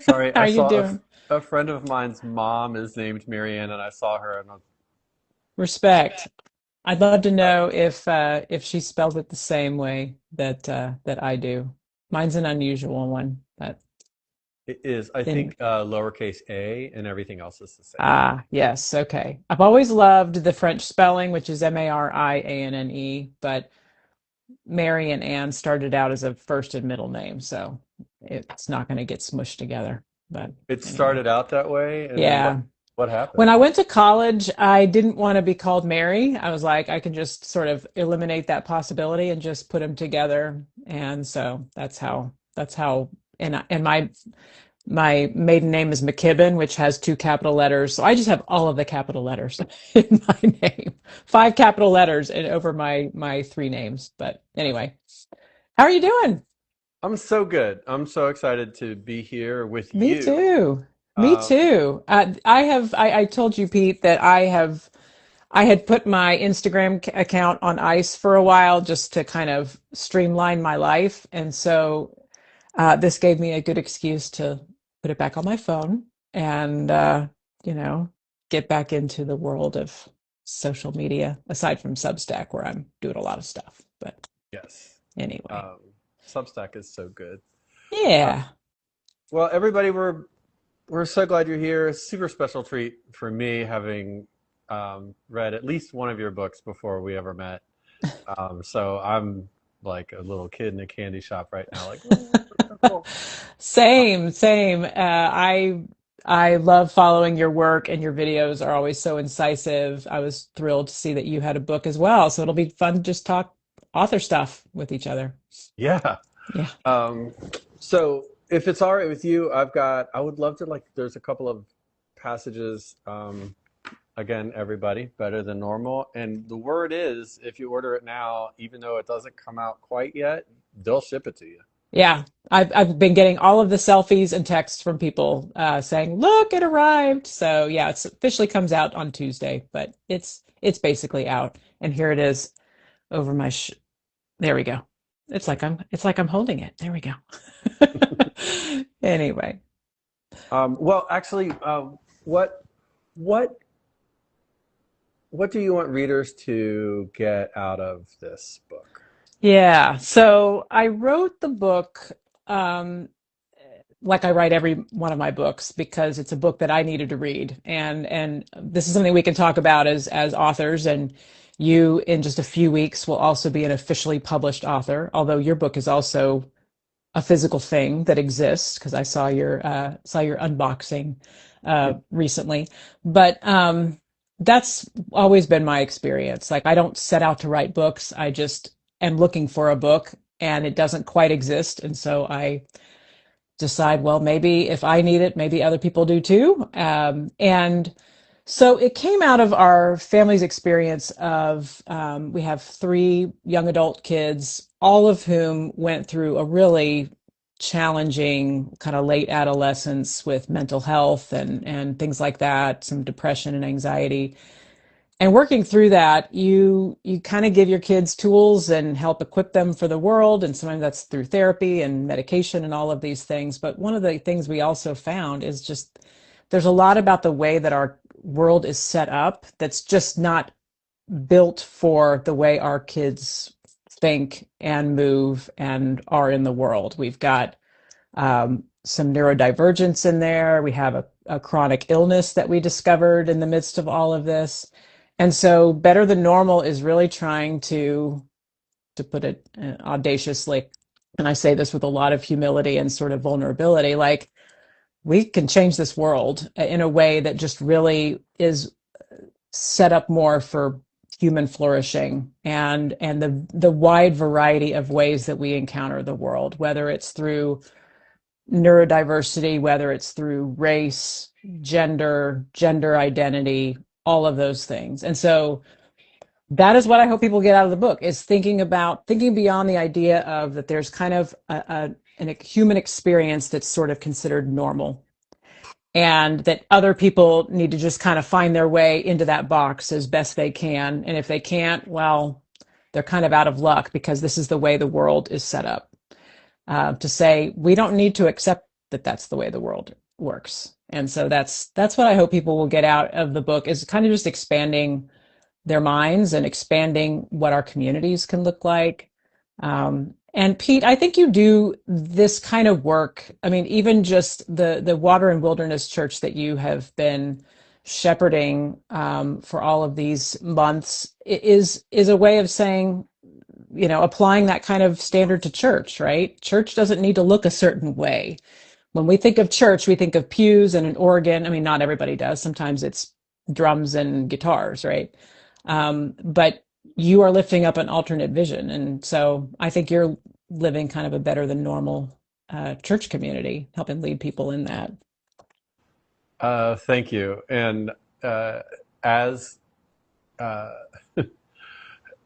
Sorry, How I are you saw doing? a friend of mine's mom is named Marianne, and I saw her, and I was, Respect. I'd love to uh, know if she spelled it the same way that I do. Mine's an unusual one, but it is, I think, anyway. lowercase a, and everything else is the same. Ah, yes, okay. I've always loved the French spelling, which is Marianne, but Mary and Anne started out as a first and middle name, so it's not going to get smushed together. But It anyway, started out that way, and then yeah. what When happened? I went to college, I didn't want to be called Mary. I was like, I can just sort of eliminate that possibility and just put them together. And so that's how, and my maiden name is McKibben, which has two capital letters. So I just have all of the capital letters in my name, five capital letters and over my three names. But anyway, how are you doing? I'm so good. I'm so excited to be here with Me you. too. Me Um, too. I told you, Pete, that I had put my Instagram account on ice for a while just to kind of streamline my life. And so this gave me a good excuse to put it back on my phone and, you know, get back into the world of social media, aside from Substack, where I'm doing a lot of stuff. But yes, anyway, um, Substack is so good. Uh, yeah. well, everybody, we're so glad you're here. A super special treat for me having read at least one of your books before we ever met. So I'm like a little kid in a candy shop right now, like, oh, so cool. Uh, Same, same. I love following your work and your videos are always so incisive. I was thrilled to see that you had a book as well. So it'll be fun to just talk author stuff with each other. yeah. Yeah. Um, so if it's all right with you, I would love to, like, there's a couple of passages, again, everybody, better than normal. And the word is, if you order it now, even though it doesn't come out quite yet, they'll ship it to you. Yeah. I've been getting all of the selfies and texts from people saying, "Look, it arrived." So yeah, it's officially comes out on Tuesday, but it's basically out. And here it is over my there we go. It's like I'm holding it. There we go. Anyway. Well, actually, what what what do you want readers to get out of this book? Yeah. So I wrote the book um, like I write every one of my books because it's a book that I needed to read. And this is something we can talk about as authors. And you, in just a few weeks, will also be an officially published author, although your book is also a physical thing that exists because I saw your unboxing recently. But that's always been my experience. Like I don't set out to write books. I just am looking for a book and it doesn't quite exist. And so I decide, well, maybe if I need it, maybe other people do too. And so it came out of our family's experience of we have three young adult kids, all of whom went through a really challenging kind of late adolescence with mental health and things like that, some depression and anxiety. And working through that, you kind of give your kids tools and help equip them for the world. And sometimes that's through therapy and medication and all of these things. But one of the things we also found is just there's a lot about the way that our world is set up that's just not built for the way our kids think and move and are in the world. We've got some neurodivergence in there. We have a chronic illness that we discovered in the midst of all of this. And so Better Than Normal is really trying to put it audaciously, and I say this with a lot of humility and sort of vulnerability, like we can change this world in a way that just really is set up more for human flourishing and the wide variety of ways that we encounter the world, whether it's through neurodiversity, whether it's through race, gender identity, all of those things. And so that is what I hope people get out of the book is thinking beyond the idea of that there's kind of a human experience that's sort of considered normal and that other people need to just kind of find their way into that box as best they can. And if they can't, well, they're kind of out of luck because this is the way the world is set up. To say we don't need to accept that that's the way the world works. And so that's what I hope people will get out of the book, is kind of just expanding their minds and expanding what our communities can look like. And Pete, I think you do this kind of work. I mean, even just the Water and Wilderness Church that you have been shepherding for all of these months is a way of saying, applying that kind of standard to church, right? Church doesn't need to look a certain way. When we think of church, we think of pews and an organ. I mean, not everybody does. Sometimes it's drums and guitars, right? But you are lifting up an alternate vision. And so I think you're living kind of a better than normal church community, helping lead people in that. Thank you. And uh, as uh,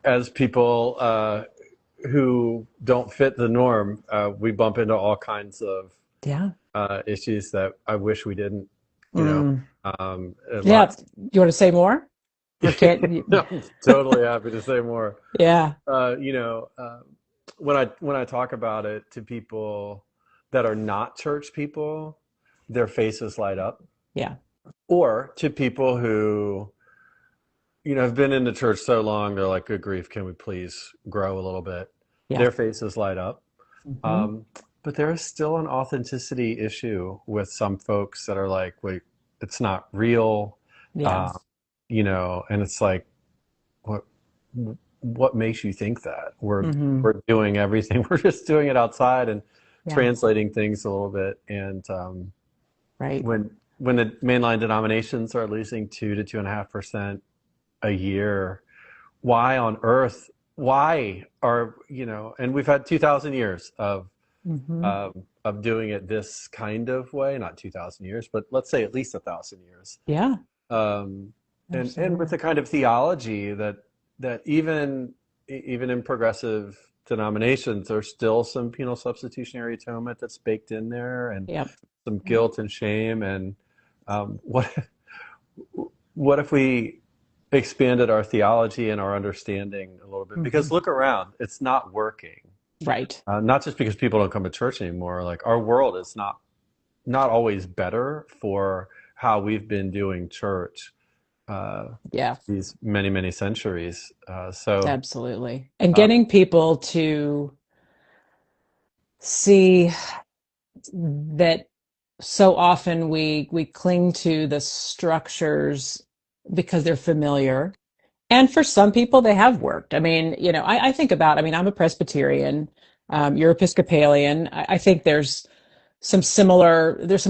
as people who don't fit the norm, we bump into all kinds of Yeah. issues that I wish we didn't. You know, Mm. Yeah. lots. You want to say more? Or can't you? I'm totally happy to say more. Yeah. Uh, you know, uh, when I talk about it to people that are not church people, their faces light up. Yeah. Or to people who, have been in the church so long, they're like, good grief, can we please grow a little bit? Yeah. Their faces light up. Hmm. Um, but there is still an authenticity issue with some folks that are like, wait, it's not real. Yeah. Uh, and it's like, what what makes you think that? Hmm. We're doing everything. We're just doing it outside and Yeah. translating things a little bit. And Right. when the mainline denominations are losing 2 to 2.5% a year, why on earth? Why are And we've had 2,000 years Hmm. of doing it this kind of way. Not 2,000 years, but let's say at least 1,000 years. Yeah. Um, and with Absolutely. the kind of theology that even in progressive denominations, there's still some penal substitutionary atonement that's baked in there, and Yep. some Yep. guilt and shame. And what what if we expanded our theology and our understanding a little bit? Hmm. Because look around, it's not working. Right. Not just because people don't come to church anymore. Like, our world is not always better for how we've been doing church Yeah. these many, many centuries. So Absolutely. And uh, getting people to see that so often we cling to the structures because they're familiar. And for some people, they have worked. I mean, I think about, I mean, I'm a Presbyterian, you're Episcopalian. I think there's some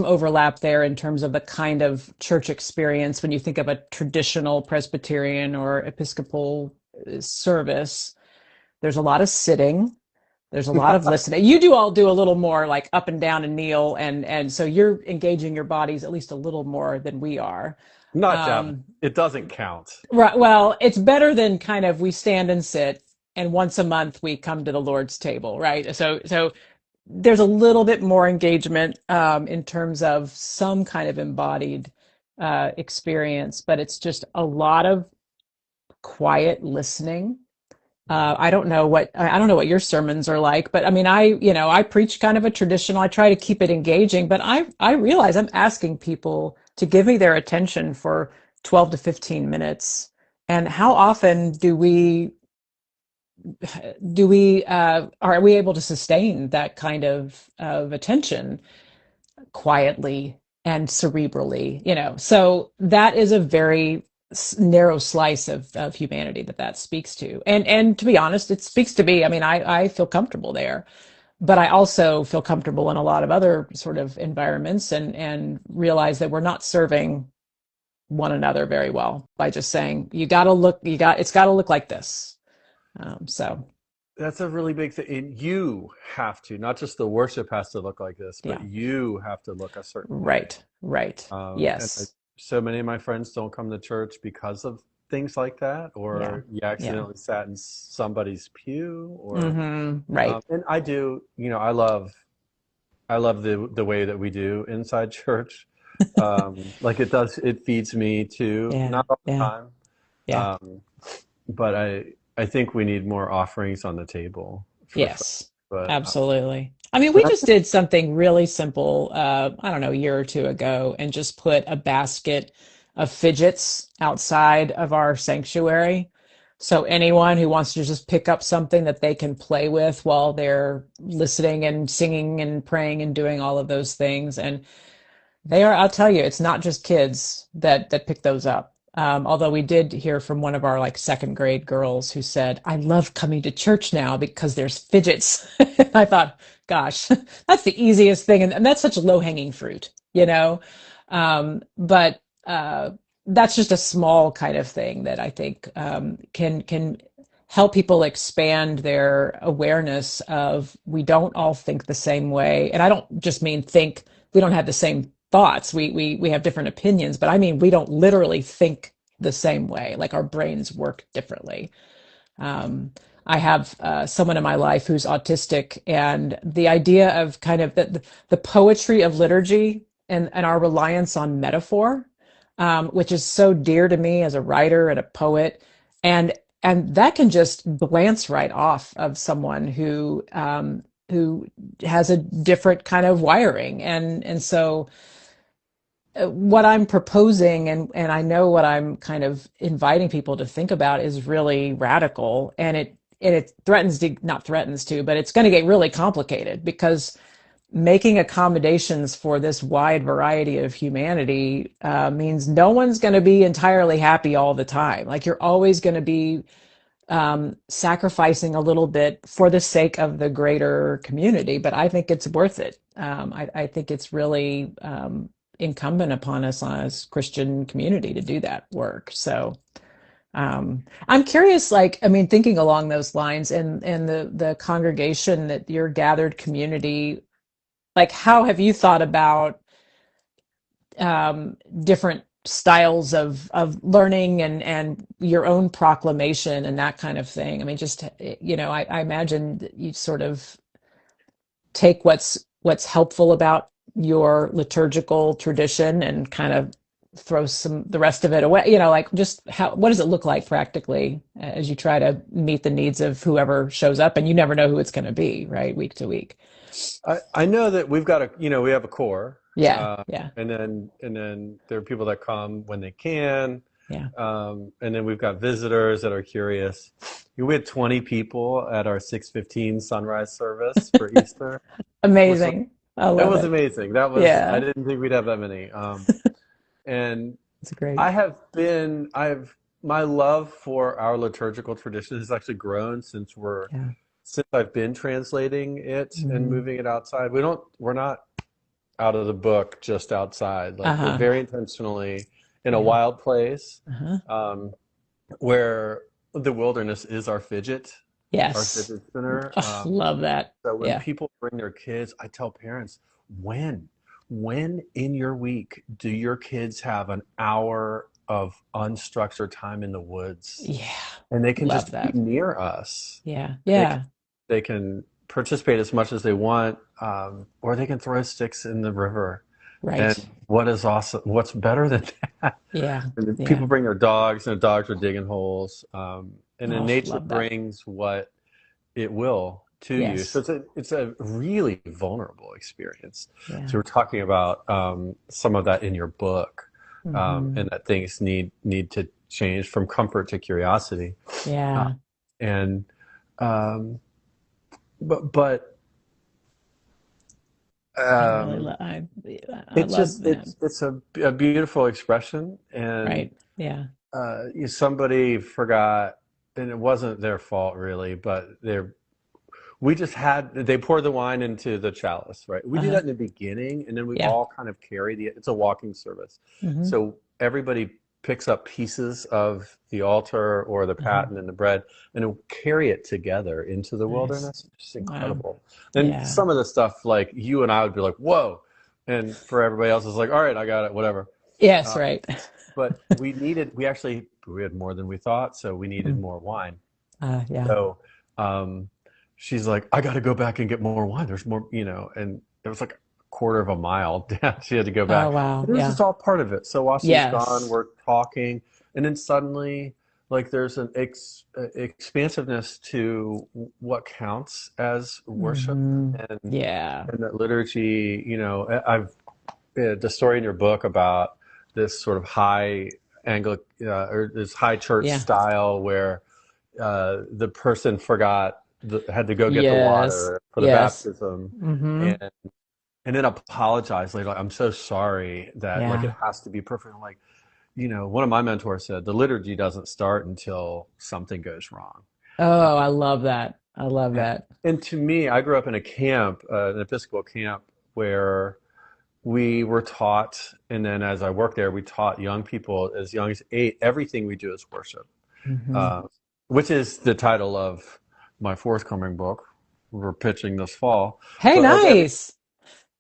overlap there in terms of the kind of church experience when you think of a traditional Presbyterian or Episcopal service. There's a lot of sitting. There's a lot of listening. You do all do a little more like up and down and kneel, and so you're engaging your bodies at least a little more than we are. not that Um, it doesn't count. right. Well, it's better than kind of we stand and sit, and once a month we come to the Lord's table, right? So there's a little bit more engagement in terms of some kind of embodied experience, but it's just a lot of quiet listening. I don't know what your sermons are like, but I mean, I preach kind of a traditional. I try to keep it engaging, but I realize I'm asking people to give me their attention for 12 to 15 minutes. And how often are we able to sustain that kind of attention quietly and cerebrally, so that is a very narrow slice of humanity that speaks to, and to be honest, it speaks to me. I mean, I feel comfortable there, but I also feel comfortable in a lot of other sort of environments, and realize that we're not serving one another very well by just saying it's got to look like this. So That's a really big thing. And you have to, not just the worship has to look like this, but yeah. you have to look a certain way. Right, right. And Yes. so many of my friends don't come to church because of things like that, Yeah. or you Yeah. accidentally sat in somebody's pew, or Hmm. Right. and I do, I love the way that we do inside church. Like, it feeds me too, Yeah. not all the Yeah. time. Yeah. Um, but I think we need more offerings on the table for folks. Yes. But Absolutely. I mean, we But I just did something really simple, I don't know, a year or two ago, and just put a basket of fidgets outside of our sanctuary. So anyone who wants to just pick up something that they can play with while they're listening and singing and praying and doing all of those things. And they are, I'll tell you, it's not just kids that pick those up. Although we did hear from one of our like second grade girls who said, I love coming to church now because there's fidgets. I thought, gosh, that's the easiest thing. And that's such low hanging fruit, you know? But that's just a small kind of thing that I think can help people expand their awareness of we don't all think the same way. And I don't just mean think we don't have the same thoughts. We have different opinions, but I mean we don't literally think the same way. Like our brains work differently. Um, I have someone in my life who's autistic, and the idea of kind of the poetry of liturgy and our reliance on metaphor, which is so dear to me as a writer and a poet, and and that can just glance right off of someone who has a different kind of wiring, and so what I'm proposing and I know what I'm kind of inviting people to think about is really radical, and it threatens to not threatens to, but it's going to get really complicated because making accommodations for this wide variety of humanity means no one's going to be entirely happy all the time. Like you're always going to be sacrificing a little bit for the sake of the greater community, but I think it's worth it. I think it's really incumbent upon us as Christian community to do that work. So I'm curious, like, I mean, thinking along those lines and the congregation that your gathered community, like, how have you thought about different styles of learning and your own proclamation and that kind of thing? I mean, just, you know, I imagine that you sort of take what's helpful about your liturgical tradition and kind of throw some the rest of it away, you know, like just how what does it look like practically as you try to meet the needs of whoever shows up, and you never know who it's going to be, right, week to week. I know that we've got we have a core, Yeah, yeah, and then there are people that come when they can, yeah. and then we've got visitors that are curious. We had 20 people at our 6:15 sunrise service for Easter. Was Amazing. I That love was it. amazing. I Yeah, didn't think we'd have that many. And it's great. I've my love for our liturgical tradition has actually grown Yeah. since I've been translating it and Hmm. moving it outside. We're not out of the book just outside. Like we're Uh-huh. very intentionally in a Yeah. wild place, Uh-huh. um, where the wilderness is our Yes. fidget spinner. Oh, love that. So when Yeah. people bring their kids, I tell parents, when, when in your week do your kids have an hour of unstructured time in the woods Yeah. and they can Love just be that. near us? Yeah. They can, Yeah. they can participate as much as they want, or they can throw sticks in the river. Right. And what is awesome? What's better than that? Yeah. And then Yeah. people bring their dogs, and the dogs are digging holes. And then Oh, nature love that. brings what it will to you. So Yes. it's a really vulnerable experience. Yeah. So we're talking about some of that in your book, Hmm. and that things need to change from comfort to curiosity, uh, Yeah. and um, but I really um, love I love that. it's a beautiful expression, and Right. Yeah. somebody forgot, and it wasn't their fault really, but they poured the wine into the chalice, right? We do Uh-huh. that in the beginning, and then we Yeah. all kind of it's a walking service. Hmm. So everybody picks up pieces of the altar or the Uh-huh. paten and the bread and will carry it together into the Nice. wilderness. It's just Wow. incredible. And Yeah. some of the stuff, like you and I would be like, whoa. And for everybody else, it's like, all right, I got it, whatever. Yes, Uh, right. but we had more than we thought, so we needed Mm. more wine. Yeah. So um, she's like, I got to go back and get more wine. There's more, and it was like a quarter of a mile down. She had to go Oh, back. wow. It was Yeah. just all part of it. So while she's gone, Yes. we're talking, and then suddenly like there's an expansiveness to what counts as worship, and Yeah. and that liturgy. I've the story in your book about this sort of high Anglican or this high church Yeah. style where the person had to go get the Yes. water for the Yes. baptism, Hmm. and and then apologize later. Like, I'm so sorry that like it Yeah. has to be perfect. I'm like, one of my mentors said the liturgy doesn't start until something goes wrong. Oh, I love that. I love And, that. and to me, I grew up in a camp, an Episcopal camp, where we were taught, and then as I worked there, we taught young people as young as 8, everything we do is worship, Hmm. uh, which is the title of my forthcoming book we're pitching this fall. Hey, But like nice.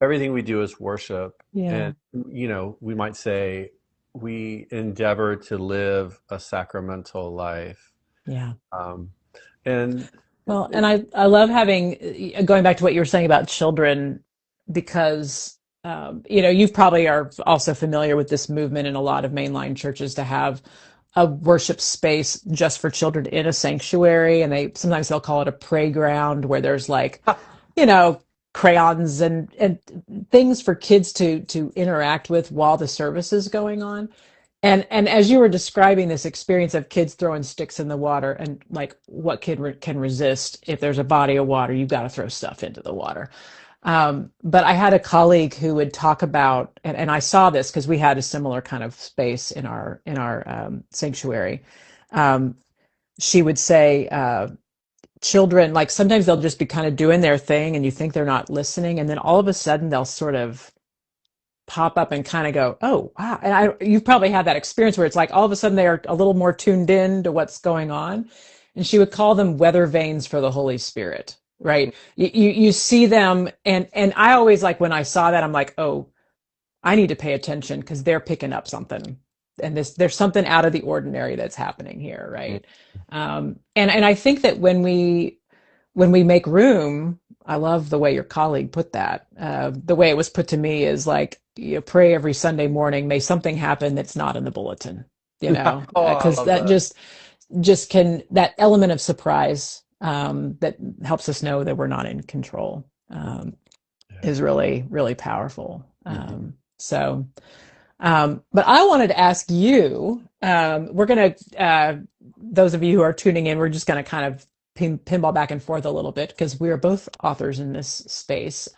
everything we do is worship, Yeah. and we might say we endeavor to live a sacramental life, Yeah. um, and Well, and it, I love having going back to what you were saying about children because you probably are also familiar with this movement in a lot of mainline churches to have a worship space just for children in a sanctuary, and they'll call it a playground where there's like, you know, crayons and things for kids to interact with while the service is going on. And as you were describing this experience of kids throwing sticks in the water, and like what can resist if there's a body of water, you've got to throw stuff into the water. But I had a colleague who would talk about, and I saw this because we had a similar kind of space in our sanctuary. Um, she would say, children, like sometimes they'll just be kind of doing their thing, and you think they're not listening, and then all of a sudden they'll sort of pop up and kind of go, oh, wow. And you've probably had that experience where it's like all of a sudden they're a little more tuned in to what's going on. And she would call them weather vanes for the Holy Spirit, right? You see them. And I always like when I saw that, I'm like, oh, I need to pay attention because they're picking up something. And there's something out of the ordinary that's happening here, right? And I think that when we make room, I love the way your colleague put that. The way it was put to me is like, you pray every Sunday morning, may something happen that's not in the bulletin, yeah. Oh, I because love that that. just can, that element of surprise that helps us know that we're not in control Yeah. is really, really powerful. Hmm. But I wanted to ask you, we're going to, those of you who are tuning in, we're just going to kind of pinball back and forth a little bit because we are both authors in this space.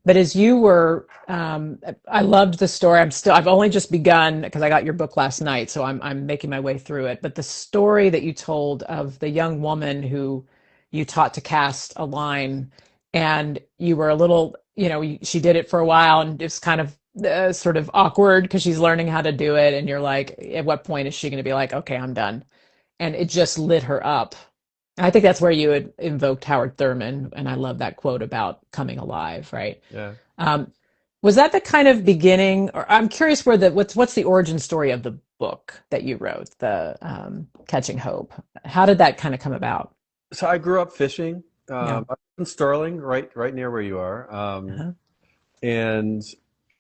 But as you were, I loved the story. I've only just begun because I got your book last night, so I'm making my way through it. But the story that you told of the young woman who you taught to cast a line, and you were a little, she did it for a while, and it's kind of sort of awkward because she's learning how to do it, and you're like, at what point is she going to be like, okay, I'm done? And it just lit her up. And I think that's where you had invoked Howard Thurman, and I love that quote about coming alive, right? Yeah. Um, was that the kind of beginning, or I'm curious where what's the origin story of the book that you wrote, the Catching Hope? How did that kind of come about? So I grew up fishing. Yeah. I'm in Sterling, right near where you are, Uh-huh. and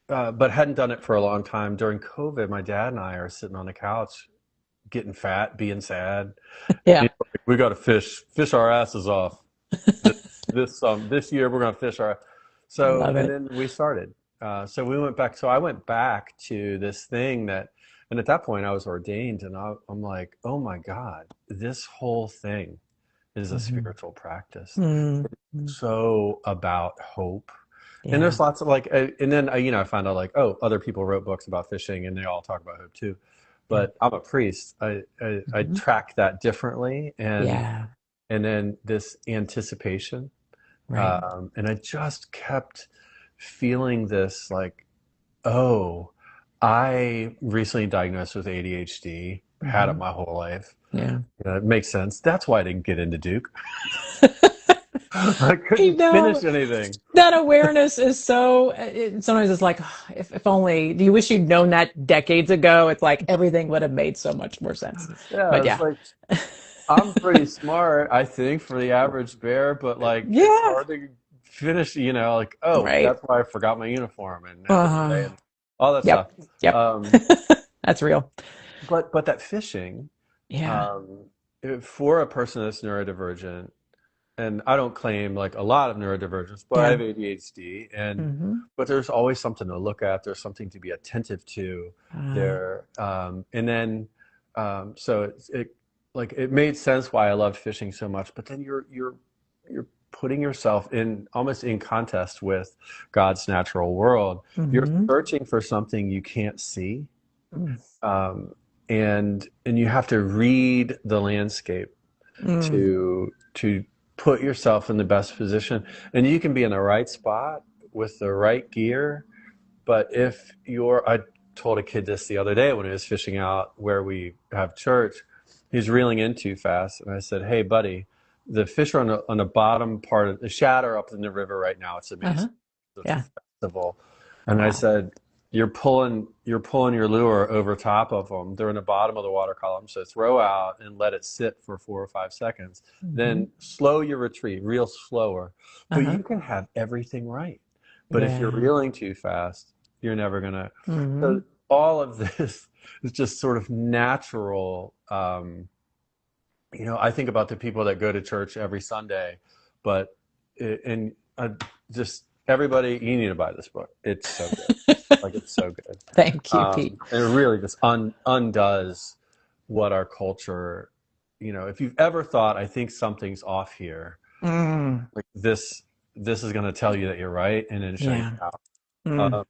but hadn't done it for a long time. During COVID, my dad and I are sitting on the couch, getting fat, being sad. Yeah. He's like, we got to fish our asses off. This year we're gonna fish our. I So love and it. then we started. So we went back. So I went back to this thing that, and at that point I was ordained, and I'm like, oh my God, this whole thing is a Hmm. spiritual practice. Hmm. So about hope. And Yeah. there's lots of like, and then I found out like, oh, other people wrote books about fishing, and they all talk about hope too. Yeah. But I'm a priest. I Hmm. track that differently, Yeah. and then this anticipation, Right. and I just kept feeling this like, oh, I recently diagnosed with ADHD, had it Hmm. my whole life. Yeah. It makes sense. That's why I didn't get into Duke. I You couldn't know, finish anything. that awareness is so, sometimes it's like, if only, do you wish you'd known that decades ago? It's like everything would have made so much more sense. Yeah, But it's yeah. like I'm pretty smart, I think, for the average bear, but like it's Yeah. hard to finish, like, oh, Right. that's why I forgot my uniform and have to pray Uh-huh. and all that stuff. Yep. Yep. Um, That's real. but that fishing, Yeah. um, for a person that's neurodivergent, and I don't claim like a lot of neurodivergence, but I Yeah. have ADHD, and Hmm. but there's always something to look at. There's something to be attentive to Uh, there, and then so it like it made sense why I loved fishing so much. But then you're putting yourself in almost in contest with God's natural world. You're hmm. searching for something you can't see, um, and you have to read the landscape Mm. to put yourself in the best position. And you can be in the right spot with the right gear, but if you're I told a kid this the other day when he was fishing out where we have church. He's reeling in too fast, and I said, "Hey, buddy, the fish are on the bottom part of the shad are up in the river right now. It's amazing. Uh-huh. It's a Yeah. festival." And I Wow. said, you're pulling your lure over top of them. They're in the bottom of the water column, so throw out and let it sit for 4 or 5 seconds. Hmm. Then slow your retreat, real slower. But Uh-huh. you can have everything right. But if you're Yeah. reeling too fast, you're never gonna. So Hmm. all of this is just sort of natural. I think about the people that go to church every Sunday, but and just everybody, you need to buy this book. It's so good. Like it's so good. Thank you, Pete. And it really just undoes what our culture, if you've ever thought, I think something's off here, Mm. like this is going to tell you that you're right and then show you Yeah. how. Mm. Um,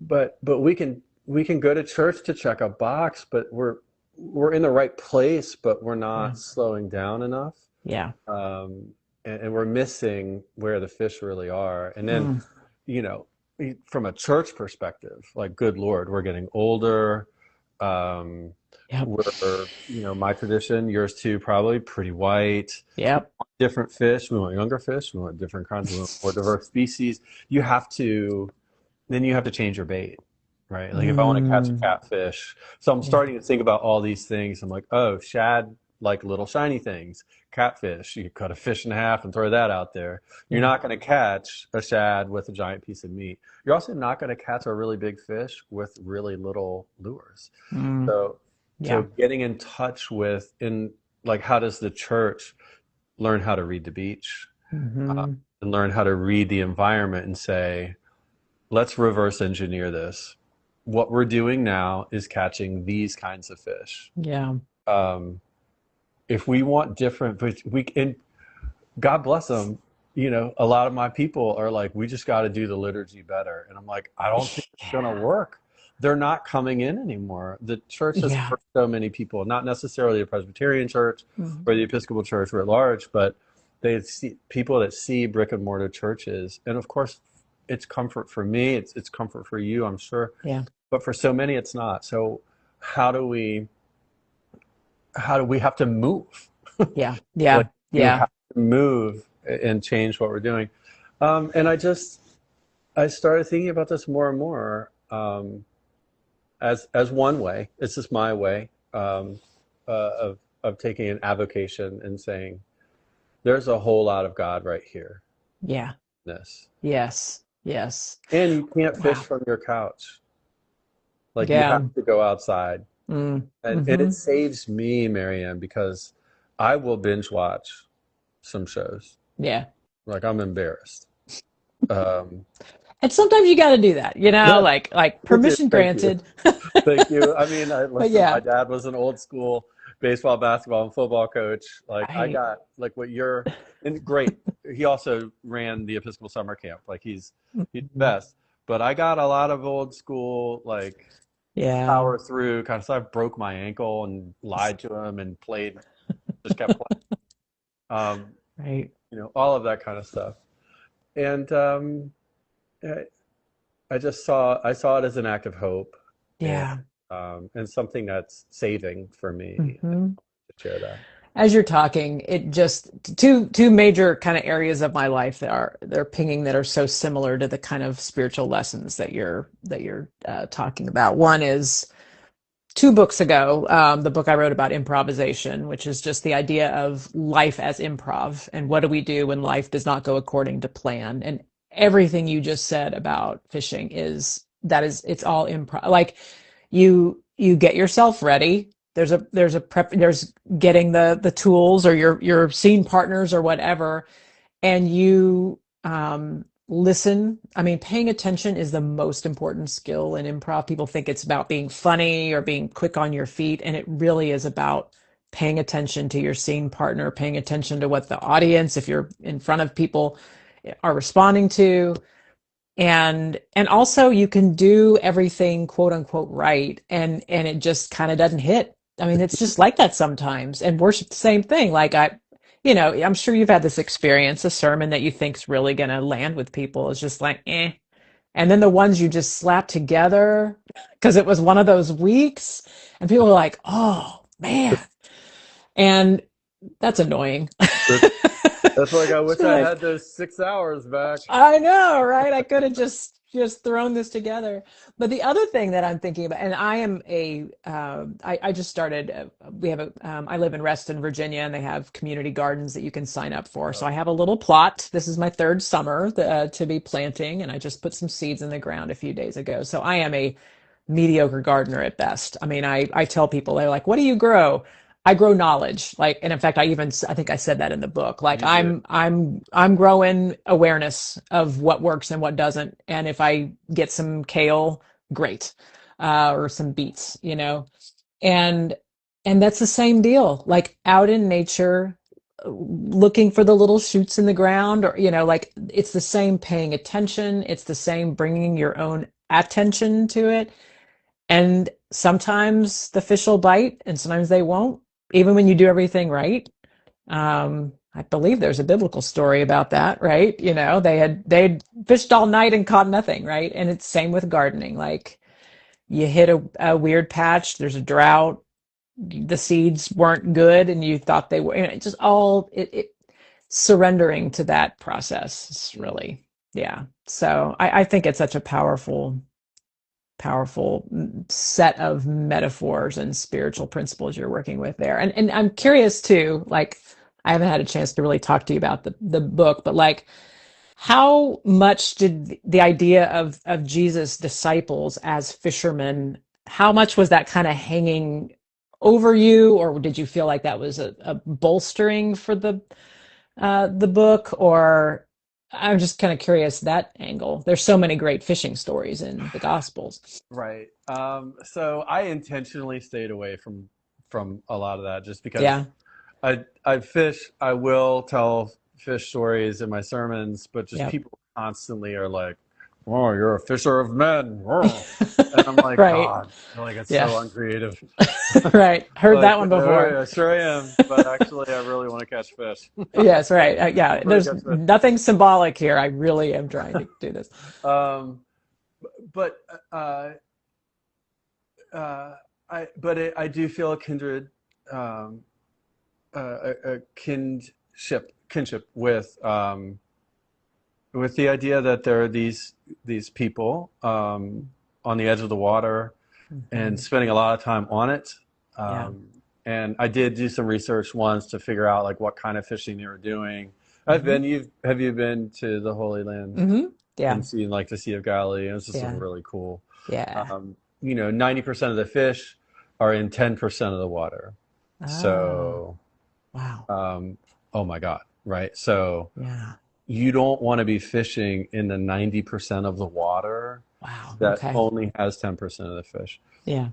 but we can go to church to check a box, but we're in the right place, but we're Yeah. not slowing down enough. Yeah. Um, and we're missing where the fish really are. And then, Mm. you know, from a church perspective, like, good Lord, we're getting older. Um, Yep. my tradition, yours too, probably pretty white. Yep. Different fish. We want younger fish. We want different kinds. We want more diverse species. You have to, then you have to change your bait, right? Like if I want to catch a Mm. catfish, so I'm Yeah. starting to think about all these things. I'm like, oh, shad like little shiny things. Catfish, you cut a fish in half and throw that out there. You're Yeah. not going to catch a shad with a giant piece of meat. You're also not going to catch a really big fish with really little lures. Mm. So, so Yeah. getting in touch with, in like, how does the church learn how to read the beach, uh, Hmm. and learn how to read the environment and say, let's reverse engineer this. What we're doing now is catching these kinds of fish. Yeah. Um, if we want different, and God bless them, a lot of my people are like, we just got to do the liturgy better. And I'm like, I don't think it's going to Yeah. work. They're not coming in anymore. The church has Yeah. hurt so many people, not necessarily the Presbyterian church Mhm. or the Episcopal church writ large, but they see people that see brick and mortar churches. And of course, it's comfort for me. It's comfort for you, I'm sure. Yeah. But for so many, it's not. So how do we, how do we have to move? Yeah. Like, Yeah. you Yeah. have to move and change what we're doing. And I started thinking about this more and more, as one way. It's just my way, of taking an avocation and saying, there's a whole lot of God right here. Yeah. This, Yes. Yes. and you can't fish Wow. from your couch. Like, you have Yeah. to go outside, Mm. and it Hmm. saves me, Marianne, because I will binge watch some shows. Yeah. Like, I'm embarrassed. Um, And sometimes you got to do that, no, like thank you, permission thank you. granted. Thank you. I mean, But listen, my yeah, dad was an old school baseball, basketball, and football coach. Like, I I got like what you're, and great. He also ran the Episcopal summer camp. Like, he's the Mhm. best. But I got a lot of old school, like, Yeah. power through kind of stuff. I broke my ankle and lied to him and just kept playing. Right. All of that kind of stuff. And I I saw it as an act of hope, and Yeah. something that's saving for me. Hmm. To share that. As you're talking, it just two major kind of areas of my life that are they're pinging that are so similar to the kind of spiritual lessons that you're talking about. One is 2 books ago, the book I wrote about improvisation, which is just the idea of life as improv and what do we do when life does not go according to plan. And everything you just said about fishing it's all improv. Like you get yourself ready. there's getting the tools or your scene partners or whatever, and you listen. I mean, paying attention is the most important skill in improv. People think it's about being funny or being quick on your feet, and it really is about paying attention to your scene partner, paying attention to what the audience, if you're in front of people, are responding to. And also you can do everything quote unquote right, and it just kind of doesn't hit. I mean, it's just like that sometimes. And worship, the same thing. Like I'm sure you've had this experience. A sermon that you think's really going to land with people is just like, eh. And then the ones you just slap together because it was one of those weeks, and people are like, oh man. And that's annoying. That's like I It's wish I like, had those 6 hours back. I know, right? I could have just thrown this together. But the other thing that I'm thinking about, and I just started. We have I live in Reston, Virginia, and they have community gardens that you can sign up for. So I have a little plot. This is my third summer to be planting, and I just put some seeds in the ground a few days ago. So I am a mediocre gardener at best. I mean, I tell people, they're like, "What do you grow?" I grow knowledge. Like, and in fact, I think I said that in the book. Like, You did. I'm growing awareness of what works and what doesn't. And if I get some kale, great, or some beets, and and that's the same deal. Like out in nature, looking for the little shoots in the ground, or like it's the same paying attention. It's the same bringing your own attention to it. And sometimes the fish will bite and sometimes they won't, even when you do everything right. I believe there's a biblical story about that, right? They'd fished all night and caught nothing, right? And it's same with gardening. Like you hit a weird patch, there's a drought, the seeds weren't good and you thought they were, it just all it surrendering to that process is really, yeah. So I think it's such a powerful set of metaphors and spiritual principles you're working with there. And I'm curious too, like I haven't had a chance to really talk to you about the book, but like how much did the idea of Jesus' disciples as fishermen, how much was that kind of hanging over you, or did you feel like that was a bolstering for the book, or I'm just kind of curious that angle. There's so many great fishing stories in the Gospels. Right. So I intentionally stayed away from a lot of that just because Yeah. I fish. I will tell fish stories in my sermons, but just Yep. people constantly are like, "Oh, you're a fisher of men," oh. And I'm like, Right. God, like it's Yeah. so uncreative. Right. Heard Like, that one all before. right, sure I am, but actually, I really want to catch fish. Yes, right. Yeah, Really there's catch fish. nothing symbolic here. I really am trying to do this. Um, but uh, uh, I do feel a kindred, um, a kinship with the idea that there are these people on the edge of the water and Hmm. spending a lot of time on it. Yeah. Um, and I did do some research once to figure out like what kind of fishing they were doing. Hmm. Have you been to the Holy Land Hmm. Yeah. and seen like the Sea of Galilee? And it's just Yeah. really cool. Yeah. 90% of the fish are in 10% of the water. Ah, So, wow. um, oh my God, right? So Yeah. you don't want to be fishing in the 90% of the water Wow. that Okay. only has 10% of the fish. Yeah.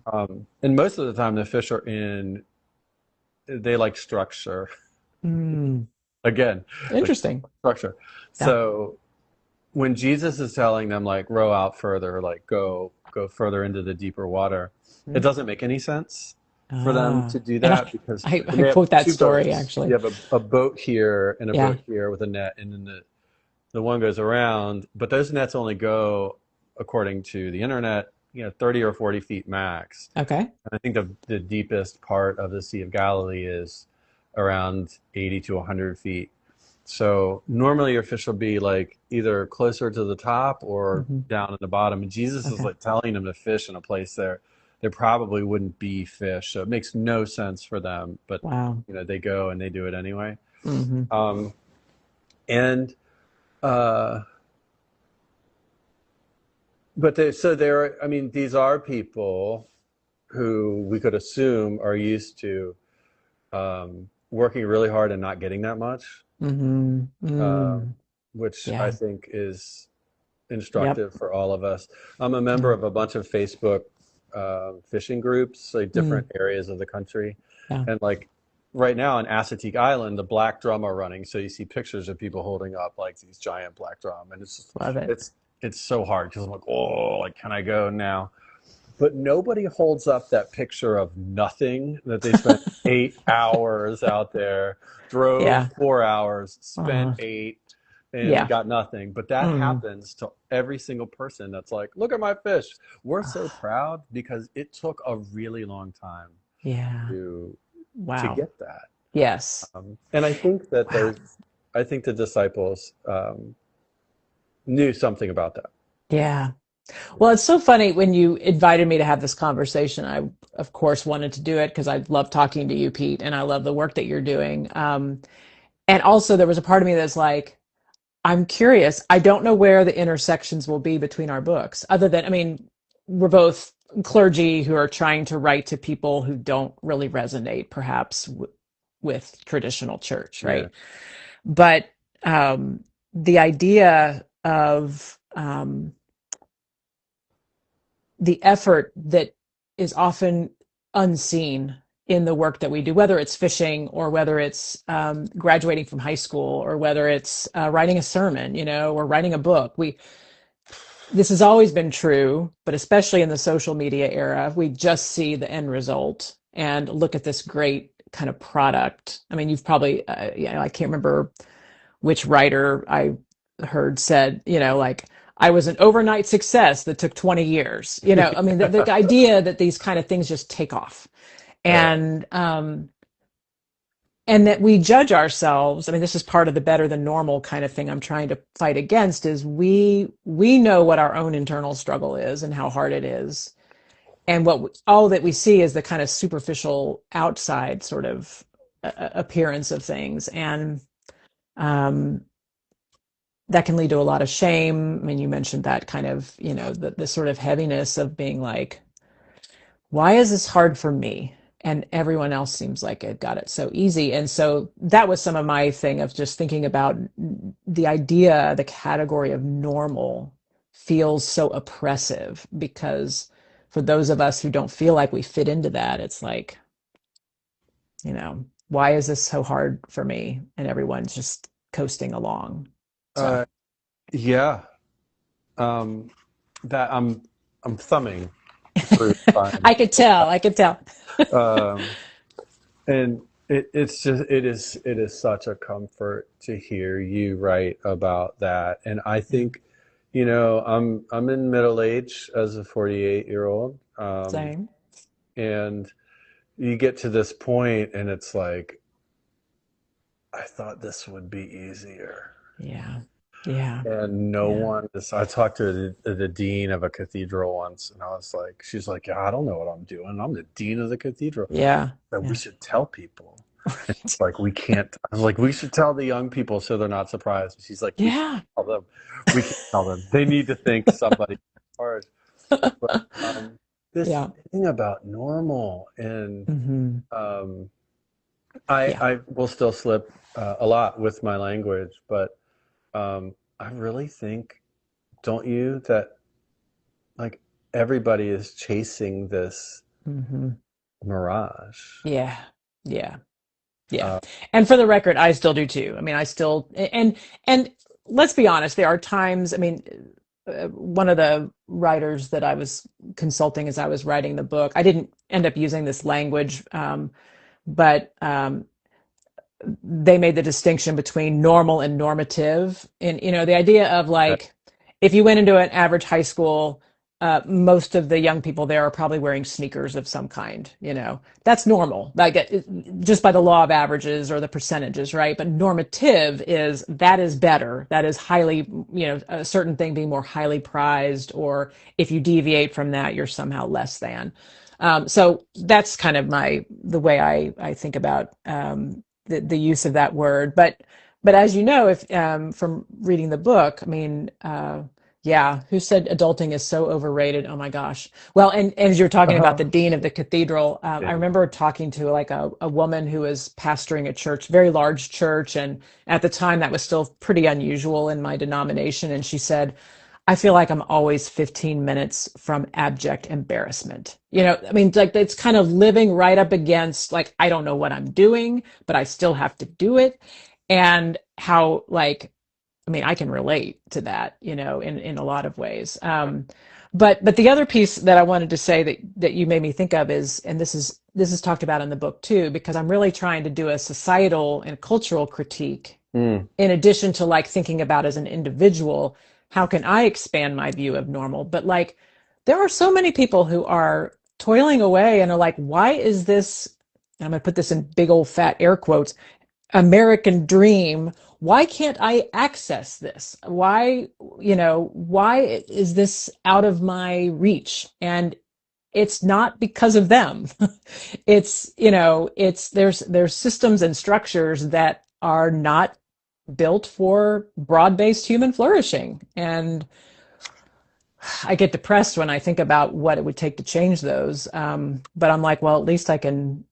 And most of the time, the fish they like structure. Mm. Again, like Interesting. structure. Yeah. So when Jesus is telling them like row out further, like go further into the deeper water, it Mm. doesn't make any sense for them Ah. to do And that because I they have quote that two story boats. You actually. have a boat here and a Yeah. boat here with a net, and then the one goes around, but those nets only go, according to the internet, 30 or 40 feet max. Okay. And I think the deepest part of the Sea of Galilee is around 80 to 100 feet. So normally your fish will be like either closer to the top or Hmm. down at the bottom. And Jesus is Okay. like telling them to fish in a place there probably wouldn't be fish. So it makes no sense for them, but Wow. they go and they do it anyway. Hmm. Um, and uh, but so there, I mean, these are people who we could assume are used to working really hard and not getting that much, Mm-hmm. uh, Mm. which I Yeah. think is Yep. instructive for all of us. I'm a member Yeah. of a bunch of Facebook fishing groups, like Mm. different areas of the country, Yeah. and like right now in Assateague Island, the black drum are running, so you see pictures of people holding up like these giant black drum, and Love it. it's so hard because I'm like, oh, like can I go now? But nobody holds up that picture of nothing that they spent 8 hours out there, drove Yeah. 4 hours, spent Uh, eight, and yeah. got nothing. But that Mm. happens to every single person that's like, look at my fish. We're so proud because it took a really long time Yeah. to Wow. get that. Yes. And I think that Wow. I think the disciples knew something about that. Yeah. Well, it's so funny when you invited me to have this conversation. I, of course, wanted to do it because I love talking to you, Pete, and I love the work that you're doing. And also, there was a part of me that's like, I'm curious. I don't know where the intersections will be between our books, other than, I mean, we're both clergy who are trying to write to people who don't really resonate, perhaps, with traditional church, Yeah. right? But the idea of the effort that is often unseen in the work that we do, whether it's fishing or whether it's graduating from high school or whether it's writing a sermon, or writing a book. This has always been true, but especially in the social media era, we just see the end result and look at this great kind of product. I mean, you've probably, I can't remember which writer I heard said, like, I was an overnight success that took 20 years. I mean, the idea that these kind of things just take off uh, and that we judge ourselves. I mean, this is part of the better than normal kind of thing I'm trying to fight against is we know what our own internal struggle is and how hard it is. And all that we see is the kind of superficial outside sort of appearance of things. And um, that can lead to a lot of shame. I mean, you mentioned that kind of, the sort of heaviness of being like, why is this hard for me? And everyone else seems like it got it so easy. And so that was some of my thing of just thinking about the idea, the category of normal feels so oppressive because for those of us who don't feel like we fit into that, it's like, why is this so hard for me? And everyone's just coasting along. So uh, yeah. Um, that I'm thumbing through fine. I could tell, I could tell. Um, and it's just it is such a comfort to hear you write about that. And I Yeah. think, I'm in middle age as a 48-year-old. Same. And you get to this point and it's like, I thought this would be easier. Yeah. Yeah. And no Yeah. one is, I talked to the dean of a cathedral once, and I was like, she's like, yeah, I don't know what I'm doing. I'm the dean of the cathedral. Yeah. That we Yeah. should tell people. Right. It's like, we can't. I was like, we should tell the young people so they're not surprised. She's like, we can't Yeah. tell them. We can't tell them. They need to think somebody hard. But this Yeah. thing about normal, and Hmm. um, Yeah. I will still slip a lot with my language, but I really think, don't you, that like everybody is chasing this Hmm. mirage. Yeah. Yeah. Yeah. Uh, And for the record, I still do too. I mean, I still, and let's be honest, there are times, I mean, one of the writers that I was consulting as I was writing the book, I didn't end up using this language, but they made the distinction between normal and normative. And, the idea of like, if you went into an average high school, most of the young people there are probably wearing sneakers of some kind, that's normal, like just by the law of averages or the percentages, right? But normative that is better. That is highly, a certain thing being more highly prized, or if you deviate from that, you're somehow less than. So that's kind of the way I think about the use of that word. But as you know, if from reading the book, I mean, Yeah, who said adulting is so overrated? Oh my gosh. Well, and as you're talking about the dean of the cathedral, I Yeah. remember talking to like a woman who was pastoring a church, very large church, and at the time that was still pretty unusual in my denomination. And she said, I feel like I'm always 15 minutes from abject embarrassment. I mean, like it's kind of living right up against like I don't know what I'm doing, but I still have to do it. And how like I mean, I can relate to that, in a lot of ways. But the other piece that I wanted to say that you made me think of is, and this is talked about in the book too, because I'm really trying to do a societal and cultural critique Mm. in addition to like thinking about as an individual, how can I expand my view of normal? But like, there are so many people who are toiling away and are like, why is this? And I'm going to put this in big old fat air quotes American dream. Why can't I access this? Why is this out of my reach? And it's not because of them. There's systems and structures that are not built for broad-based human flourishing. And I get depressed when I think about what it would take to change those. But I'm like, well, at least I can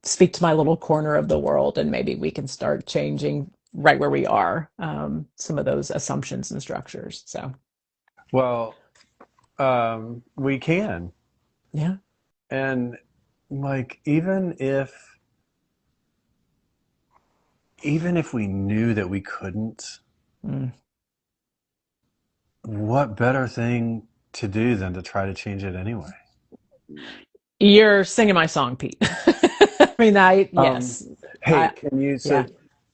speak to my little corner of the world and maybe we can start changing right where we are, some of those assumptions and structures. So Well, we can. yeah. And like even if we knew that we couldn't, Mm. what better thing to do than to try to change it anyway? You're singing my song, Pete. I mean, Um, yes, hey, I, can you yeah, so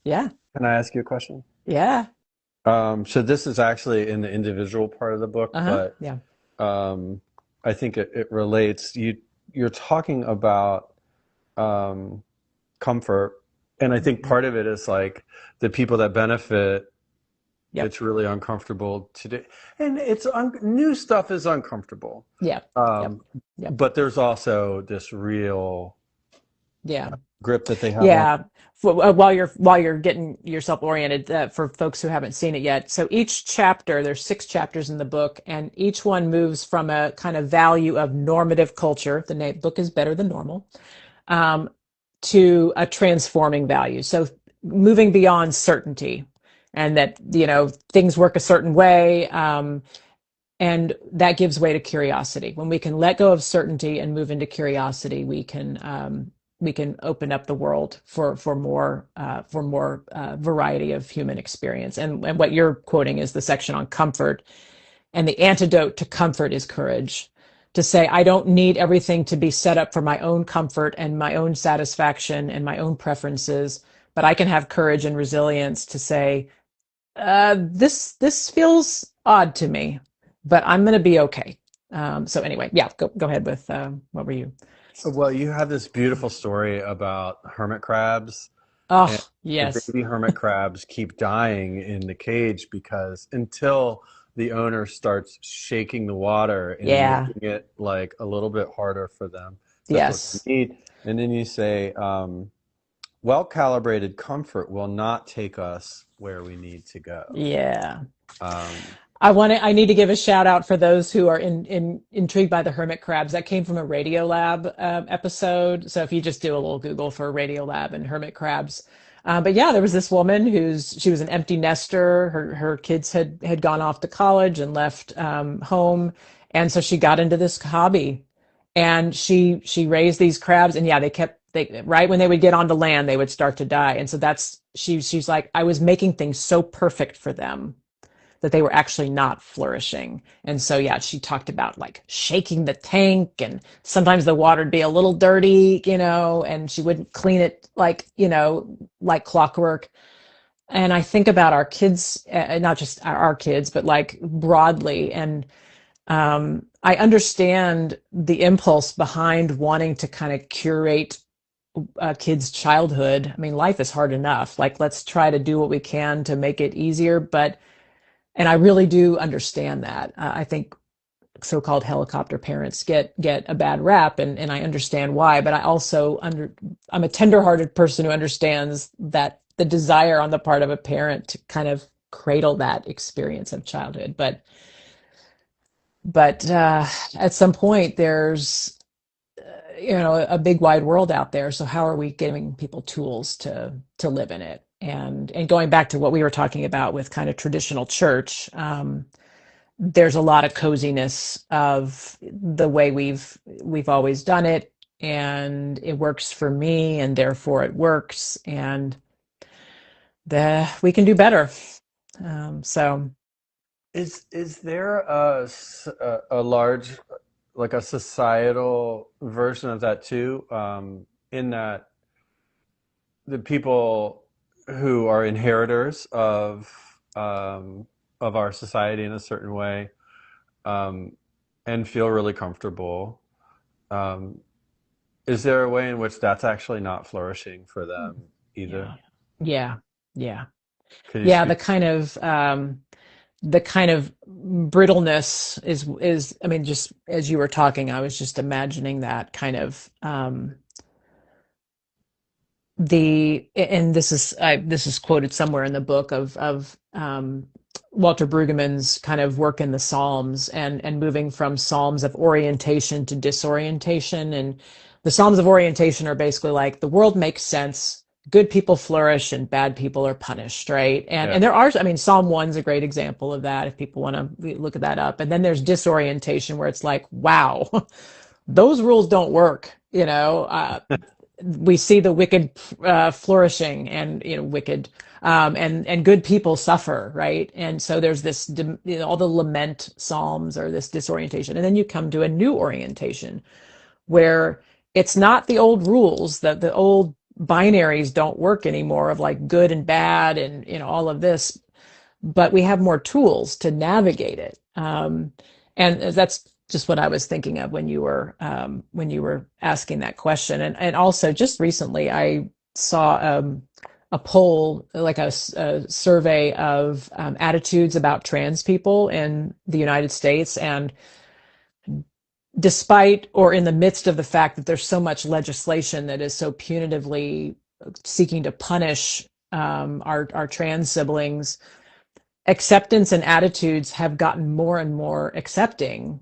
yeah, can I ask you a question? yeah, So this is actually in the individual part of the book, uh-huh, but yeah, um, I think it relates. You're talking about um, comfort, and I think mhm, part of it is like the people that benefit. yep, It's really uncomfortable today, and new stuff is uncomfortable. yep, yep, Um, yep, but there's also this real yeah. grip that they have on. Yeah. While you're getting yourself oriented, for folks who haven't seen it yet. So each chapter, there's 6 chapters in the book, and each one moves from a kind of value of normative culture. The name book is better than normal, um, to a transforming value. So moving beyond certainty, and that things work a certain way. And that gives way to curiosity. When we can let go of certainty and move into curiosity, we can open up the world for more variety of human experience. And what you're quoting is the section on comfort, and the antidote to comfort is courage. To say I don't need everything to be set up for my own comfort and my own satisfaction and my own preferences, but I can have courage and resilience to say this feels odd to me, but I'm going to be okay. So anyway, yeah, go ahead with what were you? Well, you have this beautiful story about hermit crabs, and Oh the yes, baby hermit crabs keep dying in the cage because until the owner starts shaking the water and yeah, making it like a little bit harder for them. That's what they yes, need. And then you say, well-calibrated comfort will not take us where we need to go. yeah. Um, I need to give a shout out for those who are intrigued by the hermit crabs. That came from a Radiolab episode. So if you just do a little Google for Radiolab and hermit crabs. But yeah, there was this woman she was an empty nester. Her kids had gone off to college and left home, and so she got into this hobby, and she raised these crabs. And yeah, they right when they would get onto land, they would start to die. And so she's like, I was making things so perfect for them that they were actually not flourishing. And so, yeah, she talked about like shaking the tank, and sometimes the water would be a little dirty, and she wouldn't clean it like clockwork. And I think about our kids, not just our kids, but like broadly. And I understand the impulse behind wanting to kind of curate a kid's childhood. I mean, life is hard enough. Like, let's try to do what we can to make it easier. And I really do understand that. I think so-called helicopter parents get a bad rap, and I understand why. But I'm a tender-hearted person who understands that the desire on the part of a parent to kind of cradle that experience of childhood. But but at some point, there's a big wide world out there. So how are we giving people tools to live in it? And going back to what we were talking about with kind of traditional church, there's a lot of coziness of the way we've always done it, and it works for me, and therefore it works, and we can do better. So Is there a large, like a societal version of that too? In that the people who are inheritors of our society in a certain way, um, and feel really comfortable. Um, is there a way in which that's actually not flourishing for them either? yeah, yeah, yeah, Can you yeah. speak? The kind of brittleness is, I mean, just as you were talking, I was just imagining that kind of and this is quoted somewhere in the book of Walter Brueggemann's kind of work in the Psalms, and moving from Psalms of orientation to disorientation. And the Psalms of orientation are basically like the world makes sense, good people flourish and bad people are punished, right? And Yeah, and there are, I mean, Psalm 1's a great example of that if people want to look at that up. And then there's disorientation, where it's like, wow, those rules don't work, we see the wicked flourishing, and wicked, and good people suffer, right? And so there's this, all the lament psalms are this disorientation, and then you come to a new orientation where it's not the old rules, that the old binaries don't work anymore of like good and bad, and all of this, but we have more tools to navigate it. And that's just what I was thinking of when you were asking that question. And also, just recently, I saw a poll, like a survey of attitudes about trans people in the United States. And despite, or in the midst of the fact that there's so much legislation that is so punitively seeking to punish our trans siblings, acceptance and attitudes have gotten more and more accepting,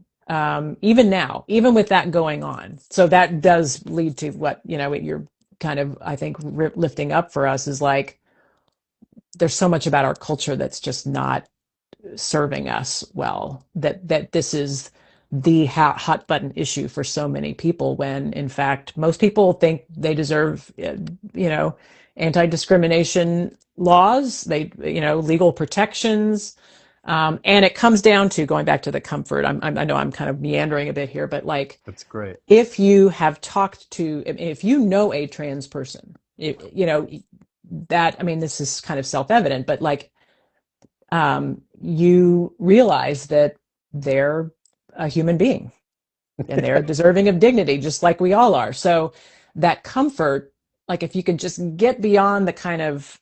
even now, even with that going on. So that does lead to what, what you're kind of, I think, lifting up for us, is like there's so much about our culture that's just not serving us well, that this is the hot button issue for so many people, when in fact most people think they deserve, anti-discrimination laws, legal protections. And it comes down to, going back to the comfort. I know I'm kind of meandering a bit here, but like, that's great. if you have talked to, if you know a trans person, that, I mean, this is kind of self-evident, but like, you realize that they're a human being, and they're deserving of dignity, just like we all are. So that comfort, like if you could just get beyond the kind of,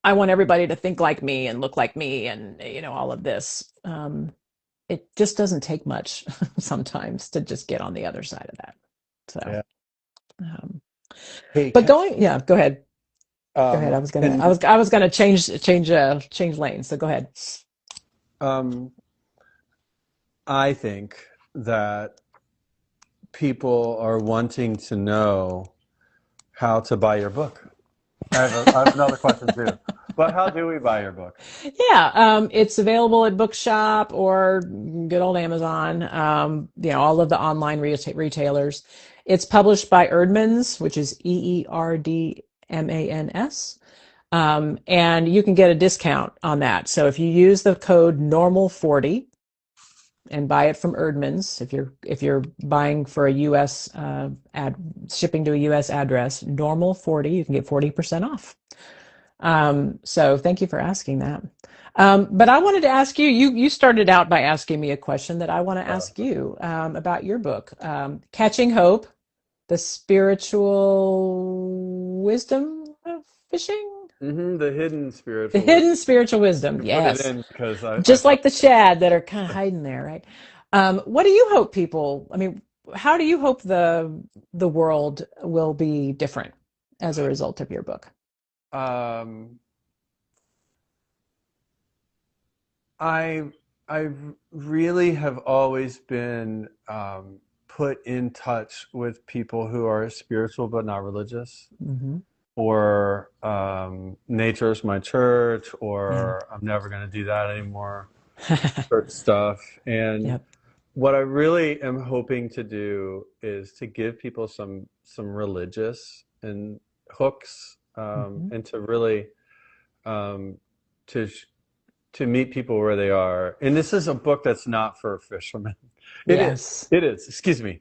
I want everybody to think like me and look like me, and all of this, it just doesn't take much sometimes to just get on the other side of that. So, Yeah. um, Hey, but yeah, go ahead. Go ahead. um, I was gonna change lanes. So go ahead. um, I think that people are wanting to know how to buy your book. I have another question too. But how do we buy your book? Yeah, it's available at Bookshop or good old Amazon. All of the online retailers. It's published by Erdmans, which is Eerdmans. And you can get a discount on that. So if you use the code normal40 and buy it from Erdmans, if you're buying for a U.S. Ad shipping to a U.S. address, normal40, you can get 40% off. So thank you for asking that. But I wanted to ask you, you started out by asking me a question that I want to Uh, ask you, about your book, Catching Hope, the Spiritual Wisdom of Fishing? the hidden The spiritual wisdom. hidden spiritual wisdom, I put it yes. in because I Just thought, like the shad that are kind of hiding there, right? What do you hope people, I mean, how do you hope the world will be different as a result of your book? um, I I really have always been put in touch with people who are spiritual but not religious, Hmm. or nature's my church, Yeah. or I'm never going to do that anymore, church stuff. And Yep. what I really am hoping to do is to give people some religious and hooks, Hmm. and to really um, to to meet people where they are. And this is a book that's not for fishermen. It is. Yes. It is. Excuse me.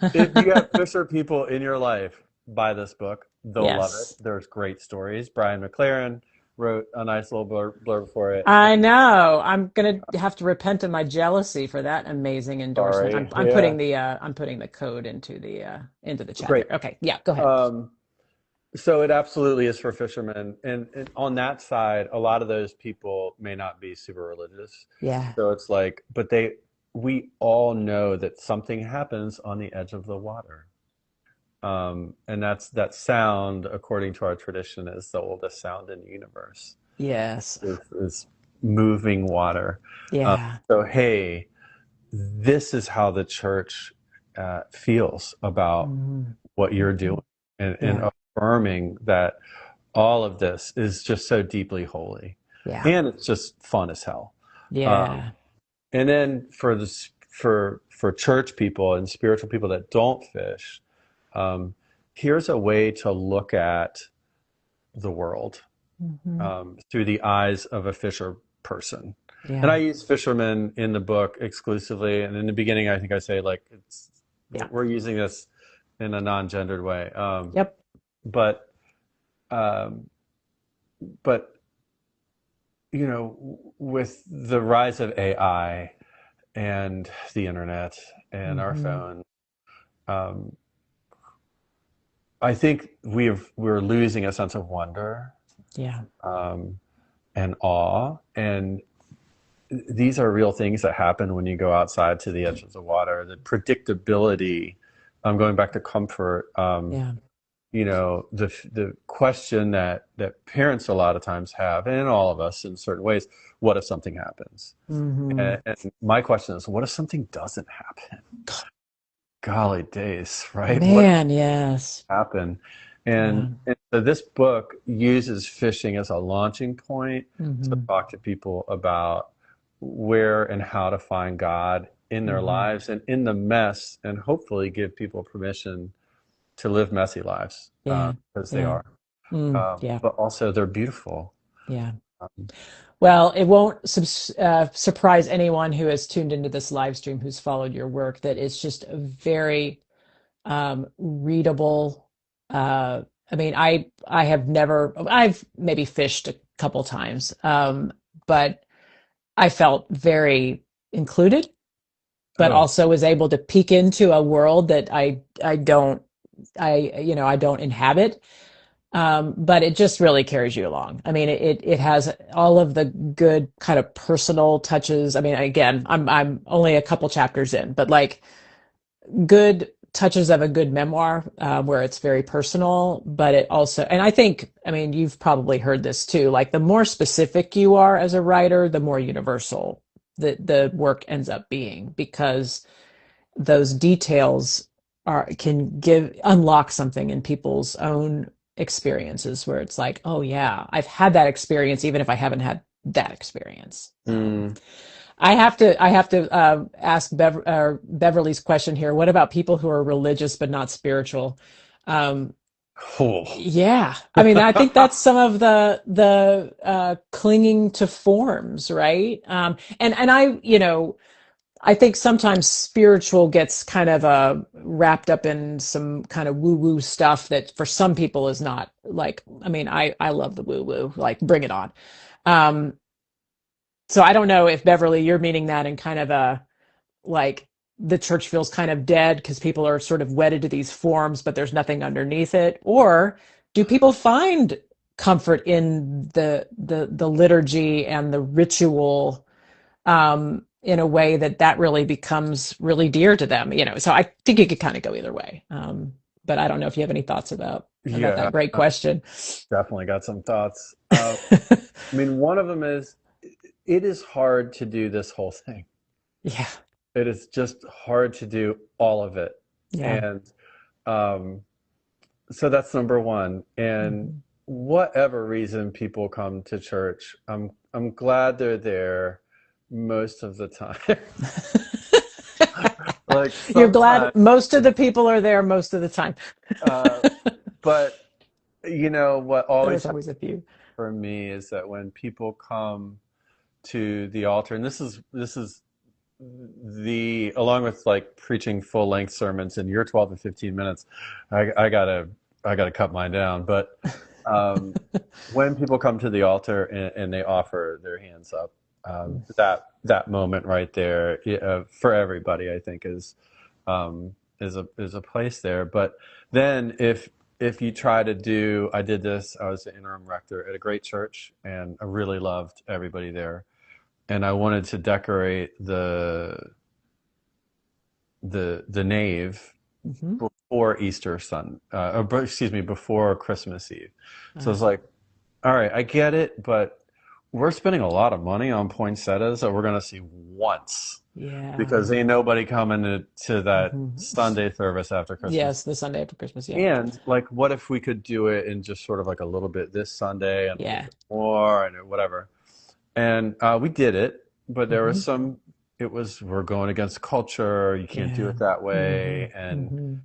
If you have fisher people in your life, buy this book. They'll love it. Yes. There's great stories. Brian McLaren wrote a nice little blurb for it. I know. I'm gonna have to repent of my jealousy for that amazing endorsement. Sorry. I'm putting the code into the chat Great. there. Okay, yeah, go ahead. Um, so it absolutely is for fishermen. And on that side, a lot of those people may not be super religious. Yeah. So it's like, but we all know that something happens on the edge of the water. And that sound, according to our tradition, is the oldest sound in the universe. Yes. Is moving water. Um, Yeah. so hey, this is how the church feels about Mhm. what you're Mhm. doing, and Yeah. affirming that all of this is just so deeply holy, Yeah. and it's just fun as hell. Um, Yeah. and then for church people and spiritual people that don't fish, um, here's a way to look at the world Hmm. through the eyes of a fisher person. And I Yeah. use fishermen in the book exclusively. And in the beginning, I think I say like Yeah. we're using this in a non-gendered way. Yep. But um, but with the rise of AI and the internet and our Hmm. phone, um, I think we're losing a sense of wonder, Yeah. um, and awe. And these are real things that happen when you go outside to the edge of the water. The predictability, going back to comfort, Yeah. the question that parents a lot of times have, and all of us in certain ways, what if something happens? Hmm. And my question is, what if something doesn't happen? Golly days, right? What Man, yes. happened? Yeah. And so this book uses fishing as a launching point to Hmm. talk to people about where and how to find God in their Hmm. lives and in the mess, and hopefully give people permission to live messy lives, Yeah. because they Yeah. are. Yeah. But also they're beautiful. Yeah. Um, Well, it won't surprise anyone who has tuned into this live stream who's followed your work that it's just a very readable. Uh, I mean, I have never, I've maybe fished a couple times, but I felt very included, but oh, also was able to peek into a world that I don't I don't inhabit. But it just really carries you along. I mean, it has all of the good kind of personal touches. I mean, again, I'm only a couple chapters in, but like good touches of a good memoir where it's very personal, but it also, and I think, I mean, you've probably heard this too, like the more specific you are as a writer, the more universal the work ends up being because those details are can give unlock something in people's own experiences where it's like, oh yeah, I've had that experience even if I haven't had that experience. mm, I have to ask Beverly's question here. What about people who are religious but not spiritual? Um, oh. yeah, I mean, I think that's some of the clinging to forms, right? And I think sometimes spiritual gets kind of wrapped up in some kind of woo woo stuff that for some people is not like, I mean, I love the woo woo, like bring it on. Um, so I don't know if Beverly, you're meaning that in kind of a like the church feels kind of dead because people are sort of wedded to these forms, but there's nothing underneath it, or do people find comfort in the liturgy and the ritual in a way that really becomes really dear to them, so I think it could kind of go either way. But I don't know if you have any thoughts about Yeah, that great question. definitely got some thoughts. I mean, one of them is, it is hard to do this whole thing. Yeah. It is just hard to do all of it. Yeah. And um, so that's number one. And Hmm. whatever reason people come to church, I'm glad they're there most of the time. Like You're glad sometimes, most of the people are there most of the time. uh, but what always There's happens always a few. for me is that when people come to the altar, and this is the along with like preaching full length sermons in your 12 to 15 minutes, I gotta cut mine down. But um, when people come to the altar and they offer their hands up, that moment right there for everybody, I think is a place there. But then if you try to do, I did this. I was the interim rector at a great church, and I really loved everybody there. And I wanted to decorate the nave Hmm. before Easter Sun, excuse me, before Christmas Eve. So Uh, it's like, all right, I get it, but we're spending a lot of money on poinsettias that we're going to see once yeah. because ain't nobody coming to that Hmm. Sunday service after Christmas. Yes, the Sunday after Christmas. Yeah. And like, what if we could do it in just sort of like a little bit this Sunday and a little Yeah. bit more and whatever. And we did it, but there was Hmm. some. It was we're going against culture. You can't do Yeah. it that Hmm. way, and Hmm.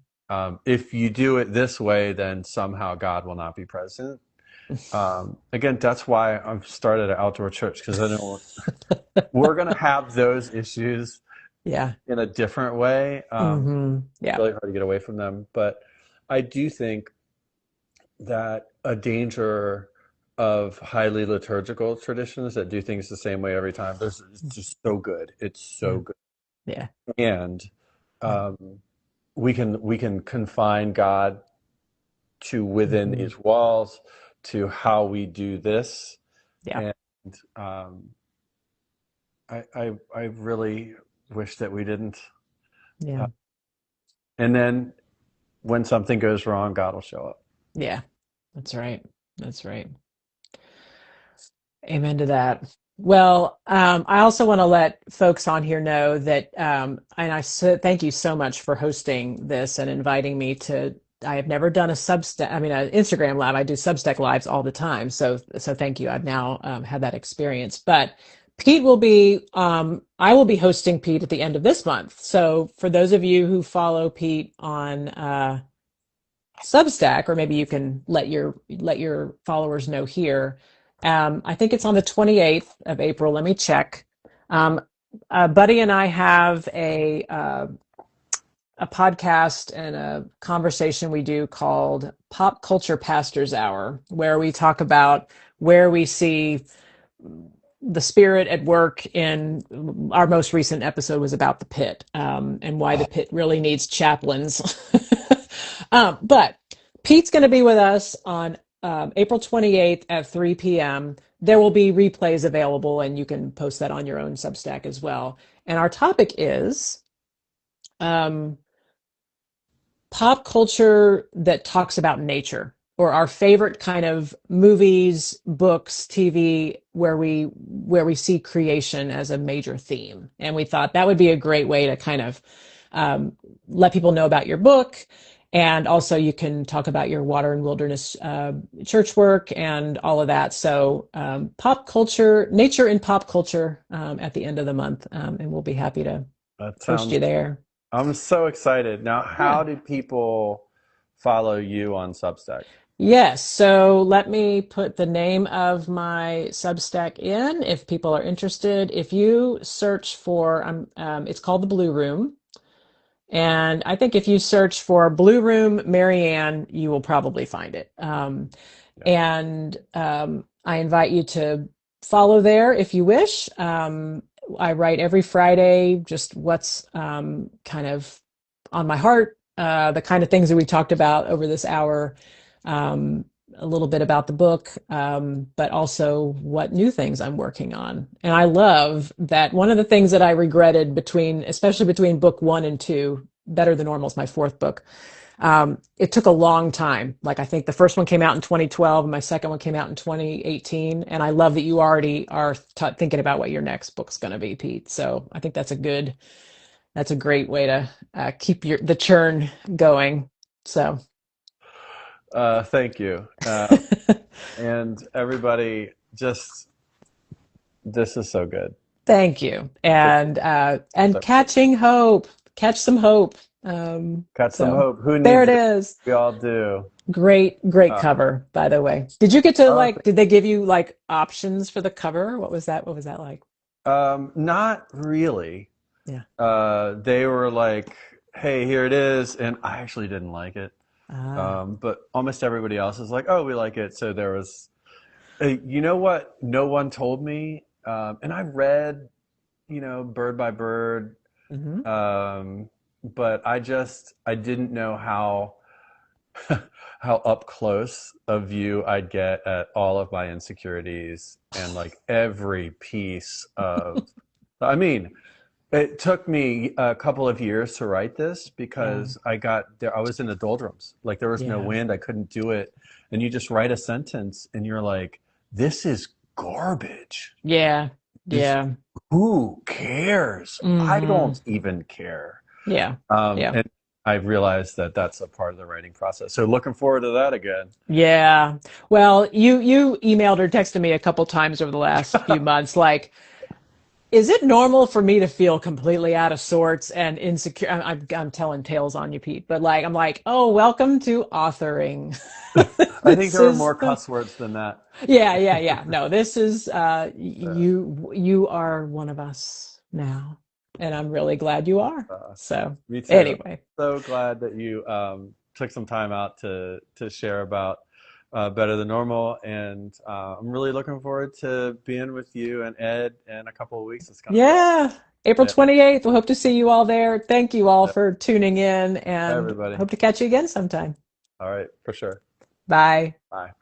if you do it this way, then somehow God will not be present. Again, that's why I've started an outdoor church because I know we're going to have those issues Yeah. in a different way. It's Yeah. really hard to get away from them, but I do think that a danger of highly liturgical traditions that do things the same way every time, it's just so good. It's so Yeah. good. Yeah. And Yeah. um, we can confine God to within Hmm. these walls, to how we do this. Yeah. And um, I really wish that we didn't. Uh, Yeah. and then when something goes wrong, God will show up. Yeah. That's right. That's right. Amen to that. Well, I also want to let folks on here know that, and thank you so much for hosting this and inviting me to. I have never done a Substack, I mean, an Instagram live. I do Substack lives all the time. So thank you. I've now had that experience. But I will be hosting Pete at the end of this month. So for those of you who follow Pete on Substack, or maybe you can let your followers know here. I think it's on the 28th of April. Let me check. Um, Buddy and I have a podcast and a conversation we do called Pop Culture Pastors Hour, where we talk about where we see the spirit at work. In our most recent episode was about the pit, and why the pit really needs chaplains. But Pete's going to be with us on April 28th at 3 p.m. There will be replays available, and you can post that on your own Substack as well. And our topic is um, pop culture that talks about nature, or our favorite kind of movies, books, TV where we see creation as a major theme. And we thought that would be a great way to kind of um, let people know about your book. And also you can talk about your water and wilderness church work and all of that. So pop culture, nature and pop culture at the end of the month. And we'll be happy to That host you sounds there. I'm so excited. Now, Yeah. how do people follow you on Substack? Yes, so let me put the name of my Substack in if people are interested. If you search for, it's called the Blue Room, and I think if you search for Blue Room Marianne, you will probably find it. Yeah, And I invite you to follow there if you wish. I write every Friday just what's kind of on my heart, the kind of things that we talked about over this hour, um, a little bit about the book, but also what new things I'm working on. And I love that one of the things that I regretted especially between book one and two, Better Than Normal is my fourth book. It took a long time. Like I think the first one came out in 2012 and my second one came out in 2018. And I love that you already are thinking about what your next book's going to be, Pete. So I think that's a great way to keep the churn going. So Thank you. And everybody, just this is so good. thank you. It's And so good. catching hope, catch some hope. Got some So hope. Who there needs it it? is. We all do. Great Uh, cover, by the way. Did you get to oh, like, did they give you like options for the cover? What was that? What was that like? not really. Yeah. They were like, "Hey, here it is," and I actually didn't like it. Ah. But almost everybody else is like, "Oh, we like it." So there was, you know what? No one told me, and I read, bird by bird, Hmm. um, but I didn't know how how up close a view I'd get at all of my insecurities and like every piece of. I mean, it took me a couple of years to write this Yeah. because I got there. I was in the doldrums. Like there was no Yeah. wind. I couldn't do it. And you just write a sentence and you're like, this is garbage. Yeah. This, Yeah. who cares? I Hmm. don't even care. Yeah. Yeah. And I realized that that's a part of the writing process. So looking forward to that again. Yeah. Well, you emailed or texted me a couple times over the last few months, like, is it normal for me to feel completely out of sorts and insecure? I'm telling tales on you, Pete, but like I'm like, oh, welcome to authoring. I think This there were is more cuss words than that. yeah. No, this is Uh, you are one of us now, and I'm really glad you are. uh, So Me too. anyway, So glad that you took some time out to share about Better Than Normal, and I'm really looking forward to being with you and Ed in a couple of weeks. It's going to be awesome. yeah. April Yeah, 28th. We hope to see you all there. Thank you all yeah. for tuning in and Everybody. hope to catch you again sometime. All right, for sure. Bye. Bye.